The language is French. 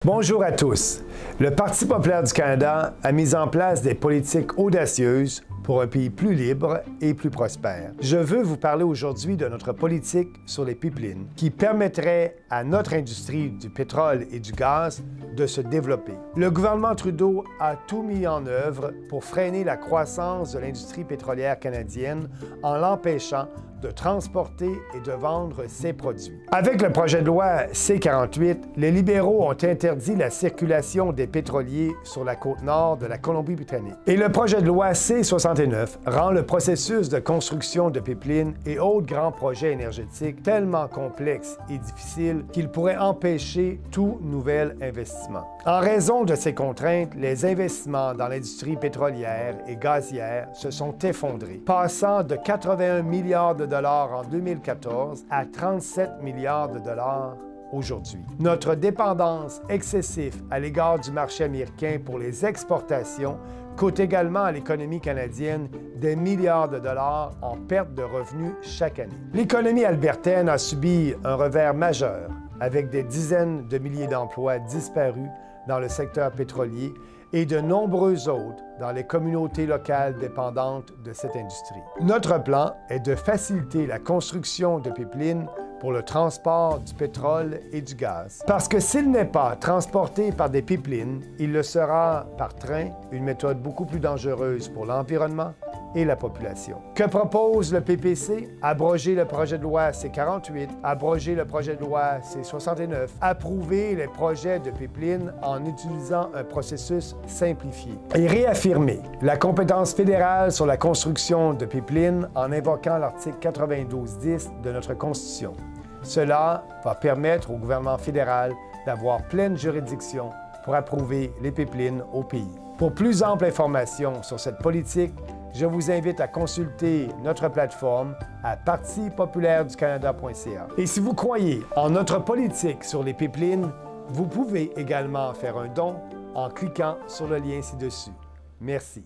Bonjour à tous. Le Parti populaire du Canada a mis en place des politiques audacieuses pour un pays plus libre et plus prospère. Je veux vous parler aujourd'hui de notre politique sur les pipelines qui permettrait à notre industrie du pétrole et du gaz de se développer. Le gouvernement Trudeau a tout mis en œuvre pour freiner la croissance de l'industrie pétrolière canadienne en l'empêchant de transporter et de vendre ses produits. Avec le projet de loi C-48, les libéraux ont interdit la circulation des pétroliers sur la côte nord de la Colombie-Britannique. Et le projet de loi C-69 rend le processus de construction de pipelines et autres grands projets énergétiques tellement complexe et difficile qu'il pourrait empêcher tout nouvel investissement. En raison de ces contraintes, les investissements dans l'industrie pétrolière et gazière se sont effondrés, passant de 81 milliards de dollars en 2014 à 37 milliards de dollars aujourd'hui. Notre dépendance excessive à l'égard du marché américain pour les exportations coûte également à l'économie canadienne des milliards de dollars en perte de revenus chaque année. L'économie albertaine a subi un revers majeur, avec des dizaines de milliers d'emplois disparus dans le secteur pétrolier et de nombreux autres dans les communautés locales dépendantes de cette industrie. Notre plan est de faciliter la construction de pipelines pour le transport du pétrole et du gaz. Parce que s'il n'est pas transporté par des pipelines, il le sera par train, une méthode beaucoup plus dangereuse pour l'environnement et la population. Que propose le PPC? Abroger le projet de loi C-48, abroger le projet de loi C-69, approuver les projets de pipeline en utilisant un processus simplifié et réaffirmer la compétence fédérale sur la construction de pipelines en invoquant l'article 92.10 de notre Constitution. Cela va permettre au gouvernement fédéral d'avoir pleine juridiction pour approuver les pipelines au pays. Pour plus ample information sur cette politique, je vous invite à consulter notre plateforme à partipopulaireducanada.ca. Et si vous croyez en notre politique sur les pipelines, vous pouvez également faire un don en cliquant sur le lien ci-dessus. Merci.